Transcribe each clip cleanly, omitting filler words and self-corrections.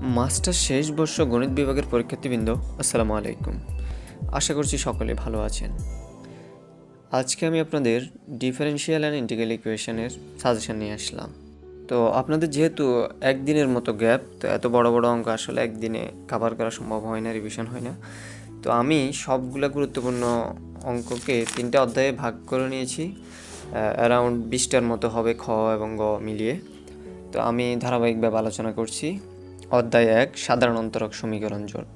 Master শেষ বর্ষ গণিত বিভাগের পরীক্ষার্থীবৃন্দ, আসসালামু আলাইকুম। আশা করছি সকলে ভালো আছেন। আজকে আমি আপনাদের ডিফারেনশিয়াল অ্যান্ড ইন্টিগ্রাল ইকুয়েশনের সাজেশন নিয়ে আসলাম। তো আপনাদের যেহেতু একদিনের মতো গ্যাপ, তো এত বড় বড় অঙ্ক আসলে একদিনে কভার করা সম্ভব হয় না, রিভিশন হয় না। তো আমি সবগুলো গুরুত্বপূর্ণ অঙ্ককে 3টে অধ্যায়ে ভাগ করে নিয়েছি। অ্যারাউন্ড 20টার মতো হবে খ এবং গ মিলিয়ে। তো আমি ধারাবাহিকভাবে আলোচনা করছি। অধ্যায় 1 সাধারণ অন্তরক সমীকরণ জোট।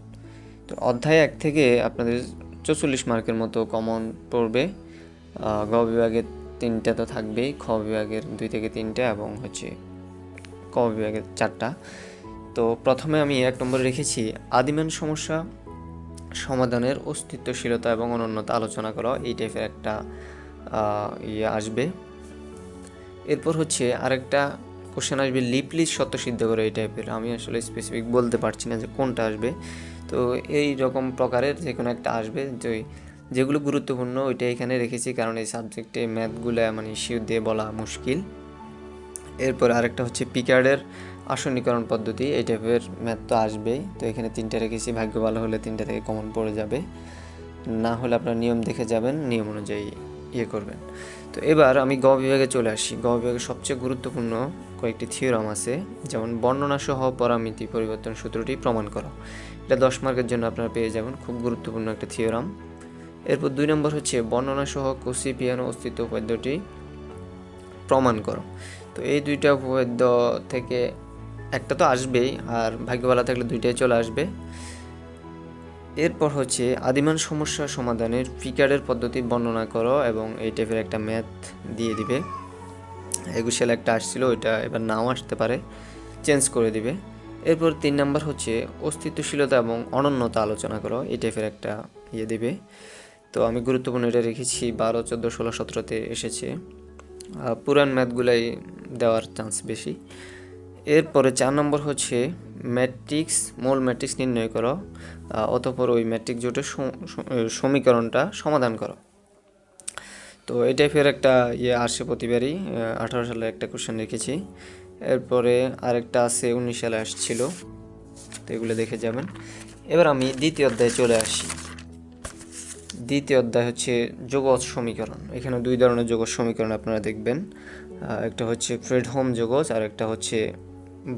তো অধ্যায় 1 থেকে আপনাদের 44 মার্কের মতো কমন পড়বে। গ বিভাগের 3টে তো থাকবেই, খ বিভাগের 2 থেকে 3টে এবং ক বিভাগের 4টা। তো প্রথমে আমি 1 নম্বরে রেখেছি আদিমান সমস্যা সমাধানের অস্তিত্বশীলতা এবং অনন্যতা আলোচনা করা, এই টাইপের একটা আসবে। এরপর আরেকটা কোশ্চেন আসবে লিপলিস সত্য সিদ্ধ করে, এই টাইপের। আমি আসলে স্পেসিফিক বলতে পারছি না যে কোনটা আসবে। তো এই রকম প্রকারের যে কোনো একটা আসবে। যেগুলো গুরুত্বপূর্ণ ওইটা এখানে রেখেছি, কারণ এই সাবজেক্টে ম্যাথগুলো শিওর দিয়ে বলা মুশকিল। এরপর আরেকটা পিকার্ডের আসনীকরণ পদ্ধতি, এই টাইপের ম্যাথ তো আসবেই। তো এখানে 3টে রেখেছি, ভাগ্য ভালো হলে 3টে থেকে কমন পড়ে যাবে, না হলে আপনার নিয়ম দেখে যাবেন, নিয়ম অনুযায়ী করবেন। তো এবার আমি গ বিভাগে চলে আসি। গ বিভাগের সবচেয়ে গুরুত্বপূর্ণ কয়েকটি থিওরাম আছে, যেমন বর্ণনা সহ পরামিতি পরিবর্তন সূত্রটি প্রমাণ করো। এটা 10 মার্কের জন্য আপনারা পেয়ে যাবেন, খুব গুরুত্বপূর্ণ একটা থিওরাম। এরপর 2 নম্বর বর্ণনা সহ কৌশি পিয়ানো অস্তিত্ব উপপাদ্যটি প্রমাণ করো। তো এই 2টা উপপাদ্য থেকে একটা তো আসবেই, আর ভাগ্য ভালো থাকলে 2টাই চলে আসবে। এরপর আদিমান সমস্যা সমাধানের ফিকারের পদ্ধতি বর্ণনা করো, এবং এই টাইপের একটা ম্যাথ দিয়ে দিবে। 21 সালে একটা আসছিল, ওইটা এবার নাও আসতে পারে, চেঞ্জ করে দিবে। এরপর 3 নাম্বার অস্তিত্বশীলতা এবং অনন্যতা আলোচনা করো, এই টাইপের একটা দিবে। তো আমি গুরুত্বপূর্ণ এটা রেখেছি, 12, 14, 16, 17তে এসেছে। পুরান ম্যাথগুলাই দেওয়ার চান্স বেশি। এরপরে 4 নম্বর ম্যাট্রিক্স মূল ম্যাট্রিক্স নির্ণয় করো, অতঃপর ওই ম্যাট্রিক্স জোটের সমীকরণটা সমাধান করো। তো এই টাইপের একটা আসে প্রতিবারই। 18 সালে একটা কোশ্চেন রেখেছি। এরপরে আরেকটা আছে 19 সালে আসছিল, তো এগুলো দেখে যাবেন। এবার আমি দ্বিতীয় অধ্যায়ে চলে আসি। দ্বিতীয় অধ্যায় যোগজ সমীকরণ। এখানে 2 ধরনের যোগজ সমীকরণ আপনারা দেখবেন, একটা ফ্রেডহোম যোগজ আর একটা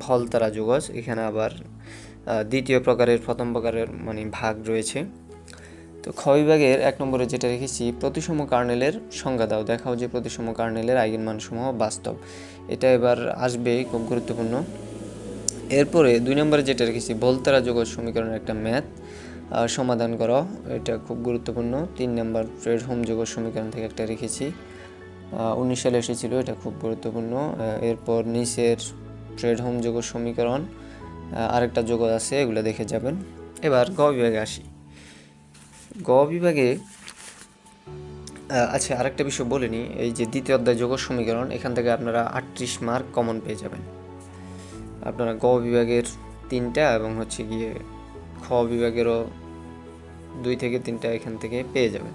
ভলতারা যোগজ। এখানে আবার দ্বিতীয় প্রকারের প্রথম প্রকারের ভাগ রয়েছে। তো খ বিভাগের 1 নম্বরে যেটা রেখেছি, প্রতিসম কার্নেলের সংজ্ঞা দাও, দেখাও যে প্রতিসম কার্নেলের আইগেন মানসমূহ বাস্তব। এটা এবার আসবেই, খুব গুরুত্বপূর্ণ। এরপরে 2 নম্বরে যেটা রেখেছি, ভলতারা যোগজ সমীকরণের একটা ম্যাথ সমাধান করো, এটা খুব গুরুত্বপূর্ণ। 3 নম্বর ফ্রেডহোম যোগজ সমীকরণ থেকে একটা রেখেছি, 19 সালে এসেছিল, এটা খুব গুরুত্বপূর্ণ। এরপর নিচের ফ্রেডহোম যোগজ সমীকরণ আরেকটা যোগজ আছে, এগুলো দেখে যাবেন। এবার গ বিভাগে আসি। গ বিভাগে আরেকটা বিষয় বলে নিই, এই যে দ্বিতীয় অধ্যায় যোগজ সমীকরণ, এখান থেকে আপনারা 38 মার্ক কমন পেয়ে যাবেন। আপনারা গ বিভাগের 3টা এবং খ বিভাগেরও 2 থেকে 3টা এখান থেকে পেয়ে যাবেন।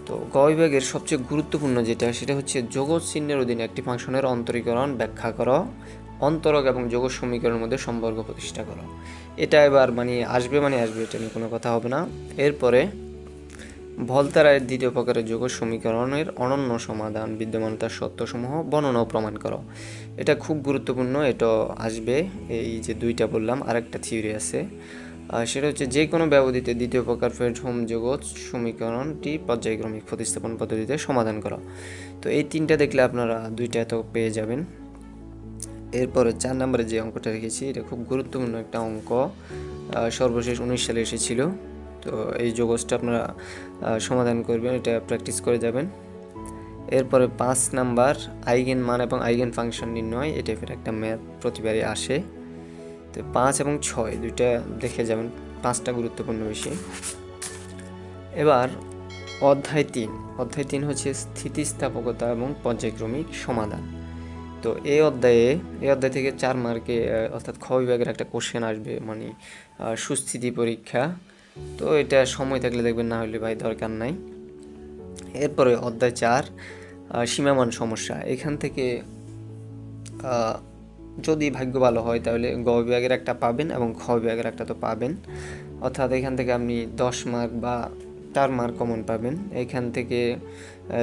তো গ বিভাগের সবচেয়ে গুরুত্বপূর্ণ যেটা, সেটা যোগজ চিহ্নের অধীনে একটি ফাংশনের অন্তরীকরণ ব্যাখ্যা করো, অন্তরক এবং যোগজ সমীকরণের মধ্যে সম্পর্ক প্রতিষ্ঠা করো। এটা এবার আসবে, এটা নিয়ে কোনো কথা হবে না। এরপরে ভলতারার দ্বিতীয় প্রকারের যোগজ সমীকরণের অনন্য সমাধান, বিদ্যমানতার সত্যসমূহ বর্ণনা ও প্রমাণ করো। এটা খুব গুরুত্বপূর্ণ, এটা আসবে। এই যে 2টা বললাম, আরেকটা থিওরি আছে, সেটা যে কোনো ব্যবধিতে দ্বিতীয় প্রকার ফ্রেডহোম যোগজ সমীকরণটি পর্যায়ক্রমিক প্রতিস্থাপন পদ্ধতিতে সমাধান করা। তো এই 3টা দেখলে আপনারা 2টা তো পেয়ে যাবেন। এরপরে 4 নম্বরে যে অঙ্কটা রেখেছি, এটা খুব গুরুত্বপূর্ণ একটা অঙ্ক, সর্বশেষ 19 সালে এসেছিল। তো এই যোগজটা আপনারা সমাধান করবেন, এটা প্র্যাকটিস করে যাবেন। এরপরে 5 নাম্বার আইগেন মান এবং আইগেন ফাংশন নির্ণয়, এই টাইপের একটা ম্যাথ প্রতিবারই আসে। তো 5 এবং 6 2টা দেখে যাবেন, 5টা গুরুত্বপূর্ণ বেশি। এবার অধ্যায় 3 স্থিতিস্থাপকতা এবং পর্যায়ক্রমিক সমাধান। তো এই অধ্যায় থেকে 4 মার্কে, অর্থাৎ খ বিভাগের একটা কোশ্চেন আসবে, সুস্থিতি পরীক্ষা। তো এটা সময় থাকলে দেখবেন, না হলে ভাই দরকার নাই। এরপরে অধ্যায় 4 সীমামান সমস্যা। এখান থেকে যদি ভাগ্য ভালো হয় তাহলে গ বিভাগের একটা পাবেন এবং খ বিভাগের একটা তো পাবেন, অর্থাৎ এখান থেকে আপনি 10 মার্ক বা 4 মার্ক কমন পাবেন। এখান থেকে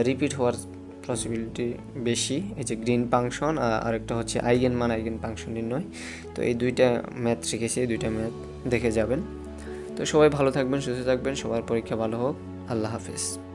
রিপিট হওয়ার পসিবিলিটি বেশি। এই যে গ্রিন ফাংশন আর একটা হচ্ছে আইগেন মান আইগেন ফাংশন নির্ণয়, তো এই দুইটা ম্যাথ শিখেছি, এই দুইটা ম্যাথ দেখে যাবেন। তো সবাই ভালো থাকবেন, সুস্থ থাকবেন, সবার পরীক্ষা ভালো হোক। আল্লাহ হাফেজ।